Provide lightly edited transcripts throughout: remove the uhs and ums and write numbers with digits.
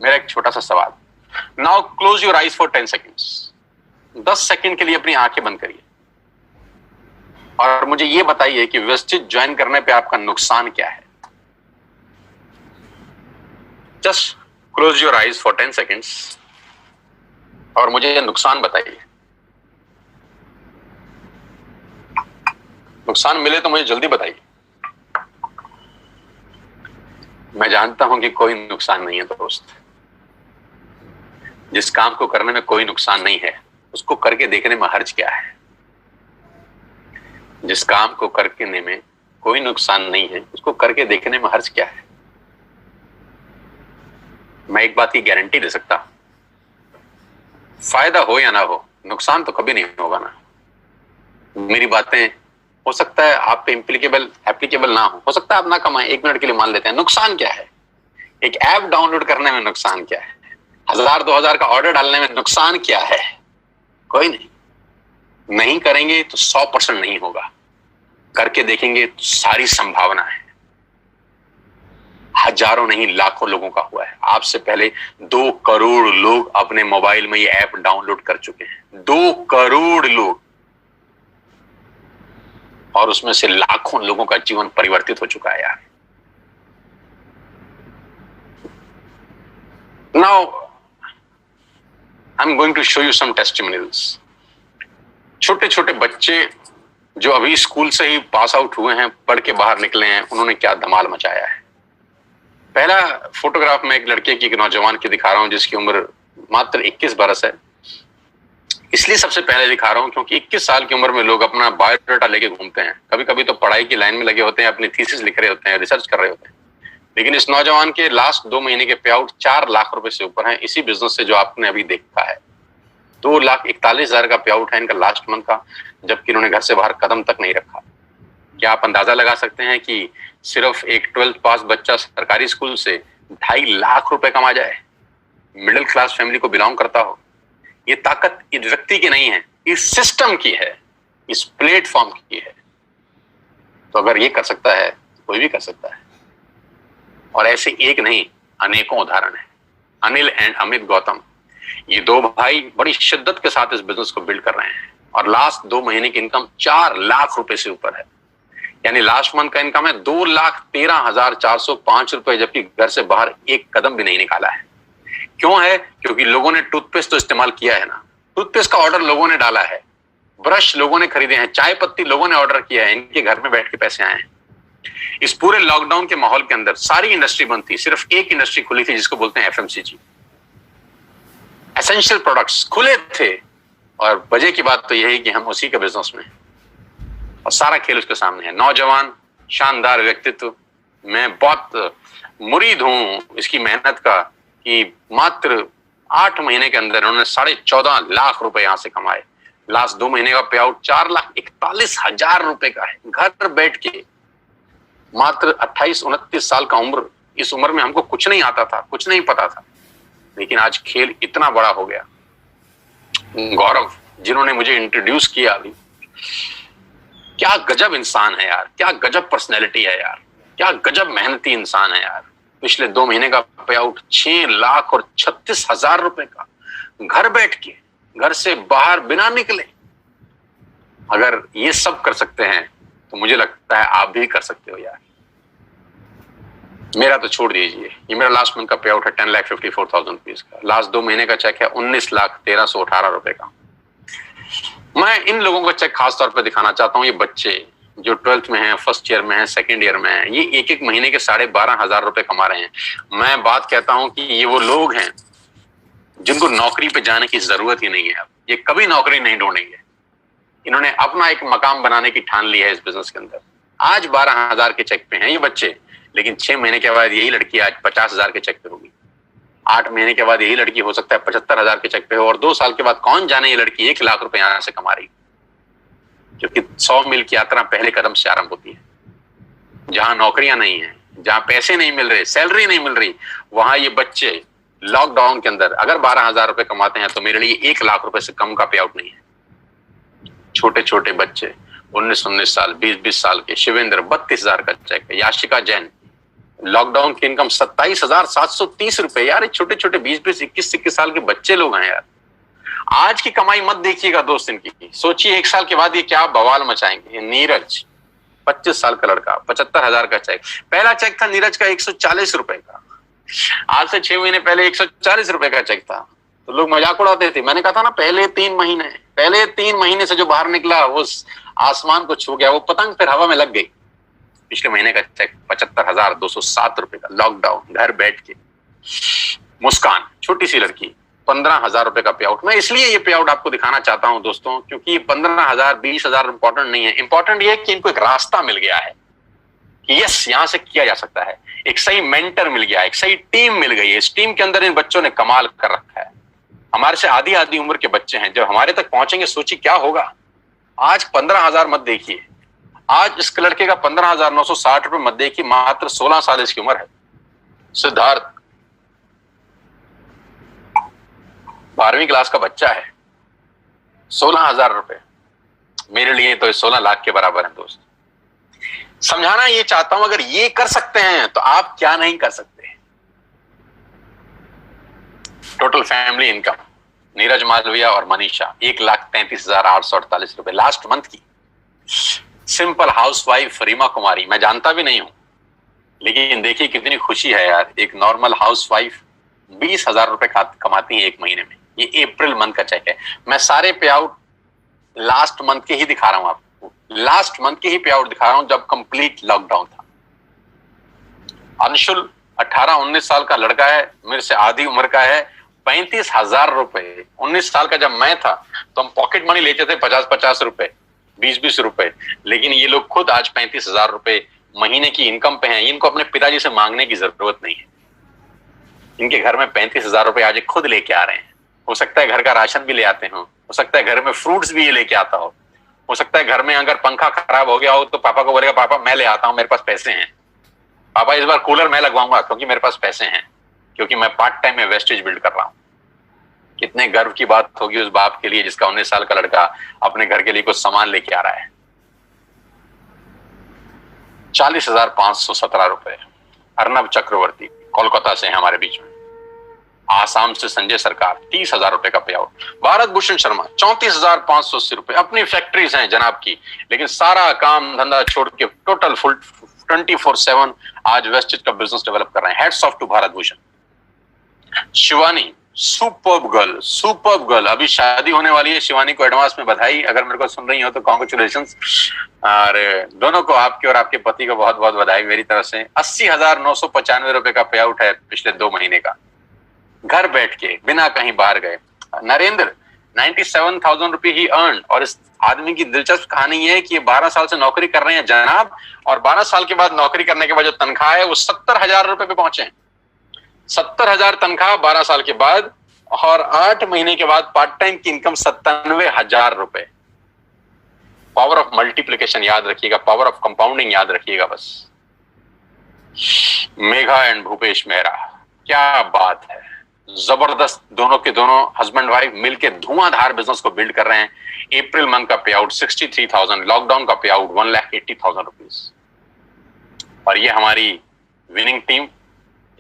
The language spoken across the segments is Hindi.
मेरा एक छोटा सा सवाल, now close your eyes for 10 seconds. 10 second के लिए अपनी आंखें बंद करिए और मुझे यह बताइए कि व्यवस्थित ज्वाइन करने पे आपका नुकसान क्या है। Just close your eyes for 10 seconds और मुझे यह नुकसान बताइए। नुकसान मिले तो मुझे जल्दी बताइए। मैं जानता हूं कि कोई नुकसान नहीं है दोस्त। जिस काम को करने में कोई नुकसान नहीं है उसको करके देखने में हर्ज क्या है। जिस काम को करने में कोई नुकसान नहीं है उसको करके देखने में हर्ज क्या है। मैं एक बात की गारंटी दे सकता, फायदा हो या ना हो, नुकसान तो कभी नहीं होगा ना। मेरी बातें हो सकता है आप पे एप्लीकेबल ना हो सकता है आप ना कमाएं, 1 मिनट के लिए मान लेते हैं। नुकसान क्या है? एक ऐप डाउनलोड करने में नुकसान क्या है? 1000-2000 का ऑर्डर डालने में नुकसान क्या है? कोई नहीं करेंगे तो 100% नहीं होगा, करके देखेंगे तो सारी संभावना है। हजारों नहीं लाखों लोगों का हुआ है। आपसे पहले 2 करोड़ लोग अपने मोबाइल में ये ऐप डाउनलोड कर चुके हैं। 2 करोड़ लोग, और उसमें से लाखों लोगों का जीवन परिवर्तित हो चुका है यार। Now I am going to show you some testimonials. छोटे छोटे बच्चे जो अभी स्कूल से ही पास आउट हुए हैं, पढ़ के बाहर निकले हैं, उन्होंने क्या धमाल मचाया है। पहला फोटोग्राफ मैं एक लड़के की, एक नौजवान की दिखा रहा हूं जिसकी उम्र मात्र 21 बरस है। इसलिए सबसे पहले दिखा रहा हूं क्योंकि 21 साल की उम्र में लोग अपना बायोडाटा लेके घूमते हैं। कभी कभी तो पढ़ाई की लाइन में लगे होते हैं, अपनी थीसिस लिख रहे होते हैं, रिसर्च कर रहे होते हैं। लेकिन इस नौजवान के लास्ट 2 महीने के पे आउट 4 लाख रुपए से ऊपर है इसी बिजनेस से जो आपने अभी देखा है। 2,41,000 का पे आउट है इनका लास्ट मंथ का, जबकि इन्होंने घर से बाहर कदम तक नहीं रखा। क्या आप अंदाजा लगा सकते हैं कि सिर्फ एक 12th पास बच्चा सरकारी स्कूल से 2.5 लाख रुपए कमा जाए, मिडिल क्लास फैमिली को बिलोंग करता हो? ये ताकत इस व्यक्ति की नहीं है, इस सिस्टम की है, इस प्लेटफॉर्म की है। तो अगर ये कर सकता है तो कोई भी कर सकता है। और ऐसे एक नहीं अनेकों उदाहरण है। अनिल एंड अमित गौतम, ये 2 भाई बड़ी शिद्दत के साथ इस बिजनेस को बिल्ड कर रहे हैं और लास्ट 2 महीने की इनकम 4 लाख रुपए से ऊपर है। यानी लास्ट मंथ का इनकम है 2,13,405 रुपए, जबकि घर से बाहर एक कदम भी नहीं निकाला है। क्यों है? क्योंकि लोगों ने टूथपेस्ट तो इस्तेमाल किया है ना, टूथपेस्ट का ऑर्डर लोगों ने डाला है, ब्रश लोगों ने खरीदे हैं, चाय पत्ती लोगों ने ऑर्डर किया है, इनके घर में बैठ के पैसे आए हैं। इस पूरे लॉकडाउन के माहौल के अंदर सारी इंडस्ट्री बंद थी, सिर्फ एक इंडस्ट्री खुली थी जिसको बोलते हैं FMCG। एसेंशियल प्रोडक्ट्स खुले थे और वजह की बात तो यही कि हम उसी के बिजनेस में और सारा खेल उसके सामने है। नौजवान शानदार व्यक्तित्व, मैं बहुत मुरीद हूं इसकी मेहनत का कि मात्र 8 महीने के अंदर उन्होंने 14.5 लाख रुपए यहां से कमाए। लास्ट 2 महीने का पे आउट 4,41,000 रुपए का है, घर बैठ के। मात्र 28-29 साल का उम्र, इस उम्र में हमको कुछ नहीं आता था, कुछ नहीं पता था, लेकिन आज खेल इतना बड़ा हो गया। गौरव जिन्होंने मुझे इंट्रोड्यूस किया अभी, क्या गजब इंसान है यार, क्या गजब पर्सनैलिटी है यार, क्या गजब मेहनती इंसान है यार। पिछले 2 महीने का पे आउट 6,36,000 रुपए का, घर बैठ के, घर से बाहर बिना निकले। अगर ये सब कर सकते हैं तो मुझे लगता है आप भी कर सकते हो यार। मेरा तो छोड़ दीजिए, ये मेरा लास्ट मंथ का पे आउट है 10,54,000 रुपीज का। लास्ट 2 महीने का चेक है 19,13,118 रुपए का। मैं इन लोगों का चेक खास तौर पर दिखाना चाहता हूँ। ये बच्चे जो 12th में हैं, फर्स्ट ईयर में हैं, सेकंड ईयर में हैं, ये एक महीने के 12,500 रुपए कमा रहे हैं। मैं बात कहता हूं कि ये वो लोग हैं जिनको नौकरी पे जाने की जरूरत ही नहीं है। अब ये कभी नौकरी नहीं ढूंढेंगे। इन्होंने अपना एक मकाम बनाने की ठान ली है इस बिजनेस के अंदर। आज 12,000 के चेक पे हैं ये बच्चे, लेकिन 6 महीने के बाद यही लड़की आज 50,000 के चेक पे होगी। 8 महीने के बाद यही लड़की हो सकता है 75,000 के चेक पे हो, और 2 साल के बाद कौन जाने ये लड़की 1 लाख रुपए यहां से कमा रही, क्योंकि 100 मील की यात्रा पहले कदम से आरंभ होती है। जहां नौकरियां नहीं है, जहां पैसे नहीं मिल रहे, सैलरी नहीं मिल रही, वहां ये बच्चे लॉकडाउन के अंदर अगर 12,000 रुपए कमाते हैं तो मेरे लिए 1 लाख रुपए से कम का पे आउट नहीं है। छोटे छोटे बच्चे 19-19 साल, 20-20 साल के, शिवेंद्र 32,000 का चेक है, याशिका जैन लॉकडाउन की इनकम 27,730 रुपए। यार छोटे छोटे 20-20, 21-21 साल के बच्चे लोग हैं यार। आज की कमाई मत देखिएगा दोस्त इनकी, सोचिए 1 साल के बाद ये क्या बवाल मचाएंगे। नीरज 25 साल का लड़का, 75,000 का चेक। पहला चेक था नीरज का 140 रुपए का। आज से 6 महीने पहले 140 रुपए का चेक था, तो लोग मजाक उड़ाते थे। मैंने कहा था ना, पहले 3 महीने से जो बाहर निकला वो आसमान को छू गया, वो पतंग फिर हवा में लग गई। पिछले महीने का चेक 75,207 रुपए का, लॉकडाउन, घर बैठ के। मुस्कान छोटी सी लड़की, 15,000 रुपए का पे आउट। मैं इसलिए ये पे आउट आपको दिखाना चाहता हूं दोस्तों, क्योंकि 15,000 20,000 इंपॉर्टेंट नहीं है। इंपॉर्टेंट ये है कि इनको एक रास्ता मिल गया है कि यस, यहां से किया जा सकता है। एक सही मेंटर मिल गया, एक सही टीम मिल गई है। इस टीम के अंदर इन बच्चों ने कमाल कर रखा है। हमारे से आधी आधी उम्र के बच्चे हैं, जब हमारे तक पहुंचेंगे सोचिए क्या होगा। आज 15,000 मत देखिए, आज इस लड़के का 15,960 रुपए मत देखिए, मात्र 16 साल इसकी उम्र है। सिद्धार्थ 12वीं क्लास का बच्चा है, 16,000 रुपए। मेरे लिए तो 16 लाख के बराबर है दोस्त। समझाना ये चाहता हूं, अगर ये कर सकते हैं तो आप क्या नहीं कर सकते। Total family income Neeraj Malviya और मनीषा 1,33,848 रुपए लास्ट मंथ की। सिंपल हाउसवाइफ रीमा कुमारी, मैं जानता भी नहीं हूं, लेकिन देखिए कितनी खुशी है यार। एक नॉर्मल हाउसवाइफ 20,000 रुपए कमाती है एक महीने में। ये अप्रैल मंथ का चेक है। मैं सारे पे आउट लास्ट मंथ के ही दिखा रहा हूं आपको, लास्ट मंथ के ही पे आउट दिखा रहा हूं जब कंप्लीट लॉकडाउन था। अंशुल 18-19 साल का लड़का है, मेरे से आधी उम्र का है, 35,000 रुपए। 19 साल का जब मैं था तो हम पॉकेट मनी लेते थे 50-50 रुपए, 20-20 रुपए, लेकिन ये लोग खुद आज 35,000 रुपए महीने की इनकम पे हैं। इनको अपने पिताजी से मांगने की जरूरत नहीं है। इनके घर में 35,000 रुपए आज खुद लेके आ रहे हैं। हो सकता है घर का राशन भी ले आते हो सकता है घर में फ्रूट्स भी ये लेके आता हो सकता है घर में अगर पंखा खराब हो गया हो तो पापा को बोलेगा, पापा मैं ले आता हूं, मेरे पास पैसे हैं, पापा इस बार कूलर मैं लगवाऊंगा क्योंकि मेरे पास पैसे हैं, क्योंकि मैं पार्ट टाइम में वेस्टेज बिल्ड कर रहा हूं। कितने गर्व की बात होगी उस बाप के लिए जिसका 19 साल का लड़का अपने घर के लिए कुछ सामान लेके आ रहा है। 40,517 रुपए। अर्नब चक्रवर्ती कोलकाता से है हमारे बीच में। आसाम से संजय सरकार 30,000 रुपए का पे आउट। भारत भूषण शर्मा 34,580 रुपए। अपनी फैक्ट्रीज हैं जनाब की, लेकिन सारा काम धंधा छोड़ के टोटल फुल 24/7 आज वेस्टेज का बिजनेस डेवलप कर रहे हैं। Heads off to Bharat Bhushan. Shivani superb girl, अभी शादी होने वाली है। शिवानी को एडवांस में बधाई, अगर मेरे को सुन रही हो तो कांग्रेचुलेशंस। और दोनों को, आपके और आपके पति को बहुत बहुत बधाई मेरी तरफ से। 80,995 रुपए का पे आउट है पिछले 2 महीने का, घर बैठ के बिना कहीं बाहर गए। नरेंद्र 97,000 रुपए ही अर्न। और इस आदमी की दिलचस्प कहानी ये है कि ये 12 साल से नौकरी कर रहे हैं जनाब, और 12 साल के बाद नौकरी करने के बाद जो तनख्वाह है वो 70,000 रुपए पे पहुंचे हैं। 70,000 तनख्वाह 12 साल के बाद, और 8 महीने के बाद पार्ट टाइम की इनकम 97,000 रुपए। पावर ऑफ मल्टीप्लिकेशन याद रखिएगा, पावर ऑफ कंपाउंडिंग याद रखिएगा बस। मेघा एंड भूपेश मेहरा, क्या बात है, जबरदस्त। दोनों के दोनों हस्बैंड वाइफ मिलकर धुआंधार बिजनेस को बिल्ड कर रहे हैं। अप्रैल मंथ का पे आउट 63,000, लॉकडाउन का पे आउट 1,80,000 रुपीज। और ये हमारी विनिंग टीम,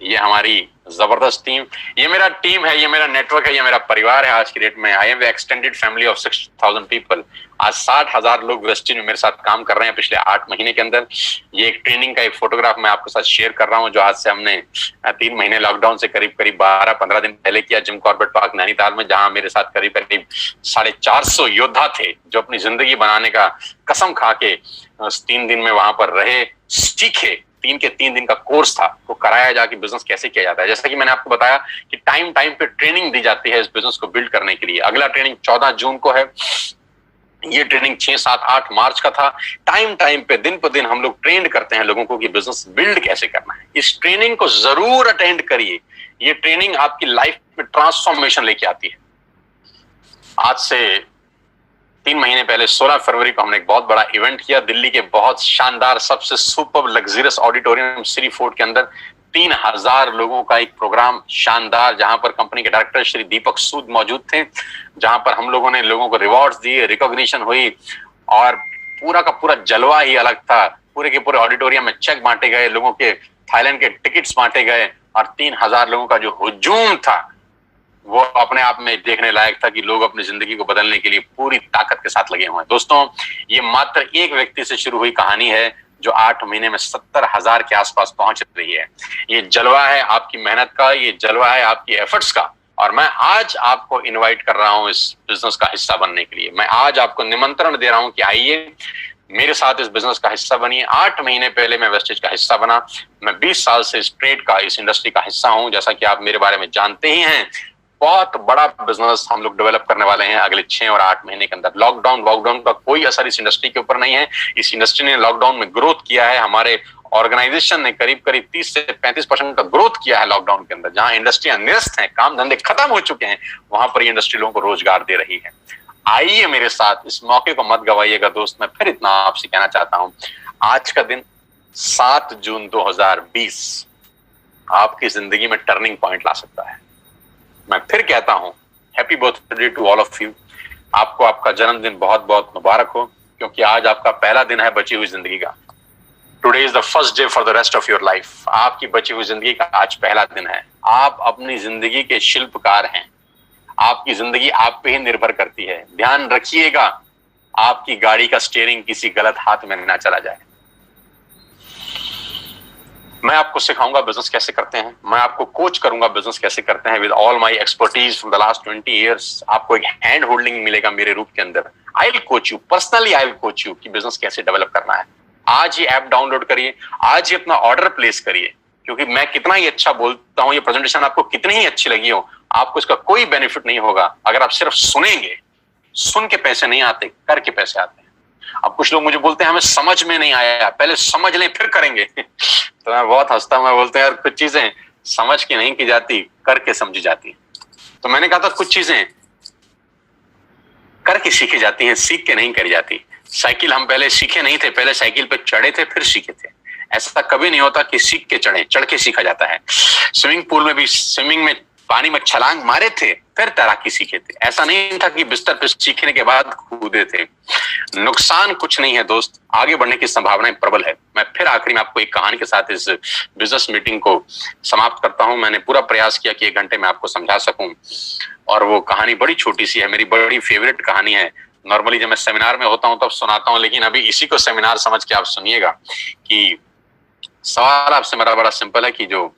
ये हमारी जबरदस्त टीम, ये मेरा टीम है, ये मेरा नेटवर्क है, ये मेरा परिवार है आज की डेट में। I am extended family of 6,000 people. आज 60,000 लोग वेस्टेज में मेरे साथ काम कर रहे हैं पिछले 8 महीने के अंदर। ये एक ट्रेनिंग का एक फोटोग्राफ मैं आपके साथ शेयर कर रहा हूं, जो आज से हमने 3 महीने लॉकडाउन से करीब 12-15 दिन पहले किया जिम कॉर्बेट पार्क नैनीताल में, जहां मेरे साथ करीब 450 योद्धा थे जो अपनी जिंदगी बनाने का कसम खा के 3 दिन में वहां पर रहे, सीखे। 3 दिन का कोर्स था, वो कराया जाके बिजनेस कैसे किया जाता है। जैसा कि मैंने आपको बताया कि टाइम पे ट्रेनिंग दी जाती है इस बिजनेस को बिल्ड करने के लिए। अगला ट्रेनिंग 14 जून को है, ये ट्रेनिंग 6, 7, 8 मार्च का था। टाइम पे दिन पर दिन हम लोग ट्रेंड करते हैं लोगों को कि बिजनेस बिल्ड कैसे करना है। इस ट्रेनिंग को जरूर अटेंड करिए, ये ट्रेनिंग आपकी लाइफ में ट्रांसफॉर्मेशन लेके आती है। आज से 3 महीने पहले 16 फरवरी को हमने एक बहुत बड़ा इवेंट किया दिल्ली के बहुत शानदार सबसे super luxurious auditorium Shri fort के अंदर। 3,000 लोगों का एक प्रोग्राम शानदार, जहां पर कंपनी के डायरेक्टर श्री दीपक सूद मौजूद थे, जहां पर हम लोगों ने लोगों को रिवॉर्ड्स दिए, रिकॉग्निशन हुई, और पूरा का पूरा जलवा ही अलग था। पूरे के पूरे ऑडिटोरियम में चेक बांटे गए, लोगों के थाईलैंड के टिकट्स बांटे गए और 3000 लोगों का जो हुजूम था वो अपने आप में देखने लायक था कि लोग अपनी जिंदगी को बदलने के लिए पूरी ताकत के साथ लगे हुए हैं। दोस्तों, ये मात्र एक व्यक्ति से शुरू हुई कहानी है जो 8 महीने में 70,000 के आसपास पहुंच रही है। ये जलवा है आपकी मेहनत का, ये जलवा है आपकी एफर्ट्स का। और मैं आज आपको इनवाइट कर रहा हूं इस बिजनेस का हिस्सा बनने के लिए। मैं आज आपको निमंत्रण दे रहा हूं कि आइए मेरे साथ इस बिजनेस का हिस्सा बनिए। 8 महीने पहले मैं वेस्टेज का हिस्सा बना। मैं 20 साल से इस ट्रेड का, इस इंडस्ट्री का हिस्सा हूं। जैसा कि आप मेरे बारे में जानते ही हैं, बहुत बड़ा बिजनेस हम लोग डेवलप करने वाले हैं अगले 6 और 8 महीने के अंदर। लॉकडाउन का कोई असर इस इंडस्ट्री के ऊपर नहीं है। इस इंडस्ट्री ने लॉकडाउन में ग्रोथ किया है। हमारे ऑर्गेनाइजेशन ने करीब 30 से 35% का ग्रोथ किया है लॉकडाउन के अंदर। जहां इंडस्ट्रियां निरस्त हैं, काम धंधे खत्म हो चुके हैं, वहां पर ये इंडस्ट्री लोगों को रोजगार दे रही है। आइए मेरे साथ, इस मौके को मत गवाइएगा दोस्त। मैं फिर इतना आपसे कहना चाहता हूं, आज का दिन 7 जून 2020 आपकी जिंदगी में टर्निंग पॉइंट ला सकता है। मैं फिर कहता हूं, happy birthday to all of you. आपको आपका जन्मदिन बहुत बहुत मुबारक हो, क्योंकि आज आपका पहला दिन है बची हुई जिंदगी का। Today is the first day for the rest of your life. आपकी बची हुई जिंदगी का आज पहला दिन है। आप अपनी जिंदगी के शिल्पकार हैं। आपकी जिंदगी आप पे ही निर्भर करती है। ध्यान रखिएगा, आपकी गाड़ी का स्टीयरिंग किसी गलत हाथ में ना चला जाए। मैं आपको सिखाऊंगा बिजनेस कैसे करते हैं। मैं आपको कोच करूंगा बिजनेस कैसे करते हैं with all my expertise from the last 20 years. आपको एक हैंड होल्डिंग मिलेगा मेरे रूप के अंदर। I will coach you personally, I will coach you कि बिजनेस कैसे डेवलप करना है। आज ही ऐप डाउनलोड करिए, आज ही अपना ऑर्डर प्लेस करिए, क्योंकि मैं कितना ही अच्छा बोलता हूं, ये प्रेजेंटेशन आपको कितनी ही अच्छी लगी हो, आपको इसका कोई बेनिफिट नहीं होगा अगर आप सिर्फ सुनेंगे। सुन के पैसे नहीं आते, करके पैसे आते हैं। अब कुछ लोग मुझे बोलते हैं हमें समझ में नहीं आया, पहले समझ लें फिर करेंगे। तो मैं बहुत हंसता हूं। मैं बोलते हैं यार, कुछ चीजें समझ के नहीं की जाती, करके समझी जाती। तो मैंने कहा था कुछ चीजें करके सीखी जाती हैं, सीख के नहीं करी जाती। साइकिल हम पहले सीखे नहीं थे, पहले साइकिल पे चढ़े थे फिर सीखे थे। ऐसा कभी नहीं होता कि सीख के चढ़े, चढ़ के सीखा जाता है। स्विमिंग पूल में भी स्विमिंग में पानी में छलांग मारे थे फिर तैराकी सीखे थे। ऐसा नहीं था कि बिस्तर पे सीखने के बाद कूदे थे। नुकसान कुछ नहीं है दोस्त, आगे बढ़ने की संभावनाएं प्रबल है। मैं फिर आखिरी में आपको एक कहानी के साथ इस बिजनेस मीटिंग को समाप्त करता हूं। मैंने पूरा प्रयास किया कि 1 घंटे में आपको समझा सकूं, और वो कहानी बड़ी छोटी सी है, मेरी बड़ी फेवरेट कहानी है। नॉर्मली जब मैं सेमिनार में होता हूं तब सुनाता हूं, लेकिन अभी इसी को सेमिनार समझ के आप सुनिएगा। कि सवाल आपसे मेरा बड़ा सिंपल है कि जो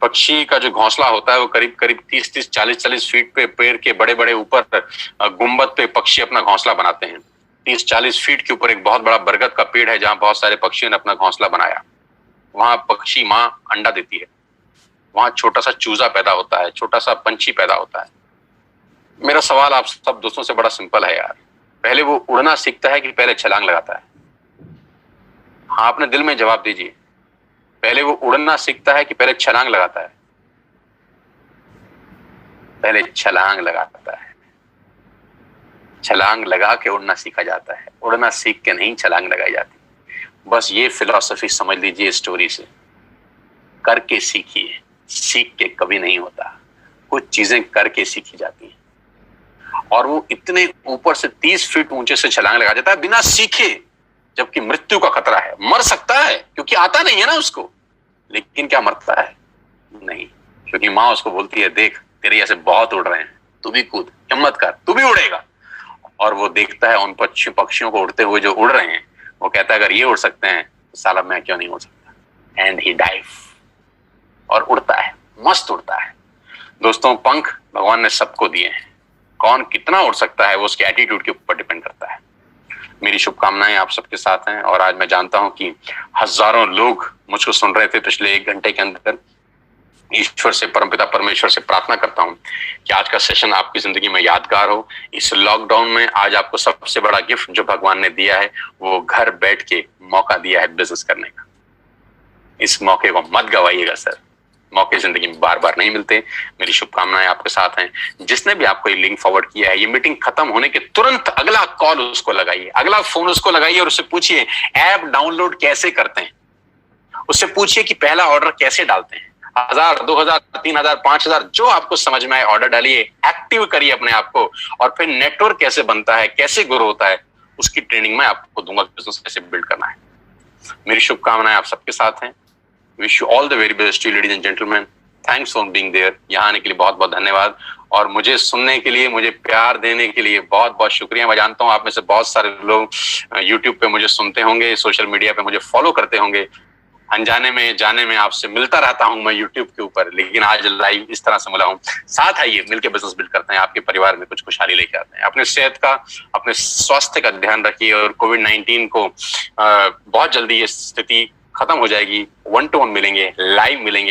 पक्षी का जो घोंसला होता है वो करीब 30-30, 40-40 फीट पे पेड़ के बड़े बड़े ऊपर गुंबद पे पक्षी अपना घोंसला बनाते हैं। 30-40 फीट के ऊपर एक बहुत बड़ा बरगद का पेड़ है जहां बहुत सारे पक्षियों ने अपना घोंसला बनाया। वहां पक्षी माँ अंडा देती है, वहां छोटा सा चूजा पैदा होता है, छोटा सा पंछी पैदा होता है। मेरा सवाल आप सब दोस्तों से बड़ा सिंपल है यार, पहले वो उड़ना सीखता है कि पहले छलांग लगाता है? हाँ, अपने दिल में जवाब दीजिए। पहले वो उड़ना सीखता है कि पहले छलांग लगाता है? पहले छलांग लगाता है। छलांग लगा के उड़ना सीखा जाता है, उड़ना सीख के नहीं छलांग लगाई जाती। बस ये फिलॉसफी समझ लीजिए स्टोरी से। करके सीखिए, सीख के कभी नहीं होता। कुछ चीजें करके सीखी जाती हैं। और वो इतने ऊपर से 30 फीट ऊंचे से छलांग लगा जाता है बिना सीखे, जबकि मृत्यु का खतरा है। मर सकता है क्योंकि आता नहीं है ना उसको, लेकिन क्या मरता है? नहीं, क्योंकि माँ उसको बोलती है देख तेरे ऐसे बहुत उड़ रहे हैं, तू भी कूद, हिम्मत कर, तू भी उड़ेगा। और वो देखता है उन पक्षियों को उड़ते हुए जो उड़ रहे हैं। वो कहता है अगर ये उड़ सकते हैं तो साला मैं क्यों नहीं उड़ सकता। एंड ही डाइव, और उड़ता है, मस्त उड़ता है। दोस्तों, पंख भगवान ने सबको दिए हैं, कौन कितना उड़ सकता है वो उसके एटीट्यूड के ऊपर डिपेंड करता है। मेरी शुभकामनाएं आप सबके साथ हैं। और आज मैं जानता हूं कि हजारों लोग मुझको सुन रहे थे पिछले 1 घंटे के अंदर। ईश्वर से, परमपिता परमेश्वर से प्रार्थना करता हूं कि आज का सेशन आपकी जिंदगी में यादगार हो। इस लॉकडाउन में आज आपको सबसे बड़ा गिफ्ट जो भगवान ने दिया है वो घर बैठ के मौका दिया है बिजनेस करने का। इस मौके को मत गवाइएगा सर, मौके जिंदगी में बार बार नहीं मिलते। मेरी शुभकामनाएं आपके साथ हैं। जिसने भी आपको ये लिंक फॉरवर्ड किया है, ये मीटिंग खत्म होने के तुरंत अगला कॉल उसको लगाइए, अगला फोन उसको लगाइए और उससे पूछिए ऐप डाउनलोड कैसे करते हैं। उससे पूछिए कि पहला ऑर्डर कैसे डालते हैं। 1000, 2000, 3000, 5000 जो आपको समझ में आए ऑर्डर डालिए, एक्टिव करिए अपने आप को। और फिर नेटवर्क कैसे बनता है, कैसे ग्रो होता है, उसकी ट्रेनिंग मैं आपको दूंगा, बिजनेस कैसे बिल्ड करना है। मेरी शुभकामनाएं आप सबके साथ हैं। Wish you all the very best you ladies and gentleman. Thanks for being there. यहाँ आने के लिए बहुत बहुत धन्यवाद, और मुझे सुनने के लिए, मुझे प्यार देने के लिए बहुत बहुत शुक्रिया। मैं जानता हूँ आप में से बहुत सारे लोग यूट्यूब पे मुझे सुनते होंगे, सोशल मीडिया पे मुझे फॉलो करते होंगे। अनजाने में जाने में आपसे मिलता रहता हूं मैं यूट्यूब के ऊपर, लेकिन आज लाइव इस तरह से मिला हूं। साथ आइए मिलकर बिजनेस बिल्ड करते हैं, आपके परिवार में कुछ खुशहाली लेके आते हैं। अपने सेहत का, अपने स्वास्थ्य का ध्यान रखिए, और कोविड-19 को बहुत जल्दी ये स्थिति खत्म हो जाएगी। 1 to 1 मिलेंगे,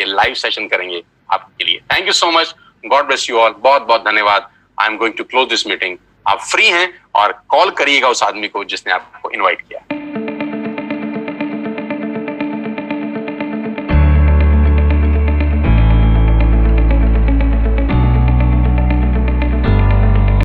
लाइव सेशन करेंगे आपके लिए। Thank you so much, God bless you all. बहुत बहुत धन्यवाद। I am going to close this meeting. आप फ्री हैं और कॉल करिएगा उस आदमी को जिसने आपको इन्वाइट किया।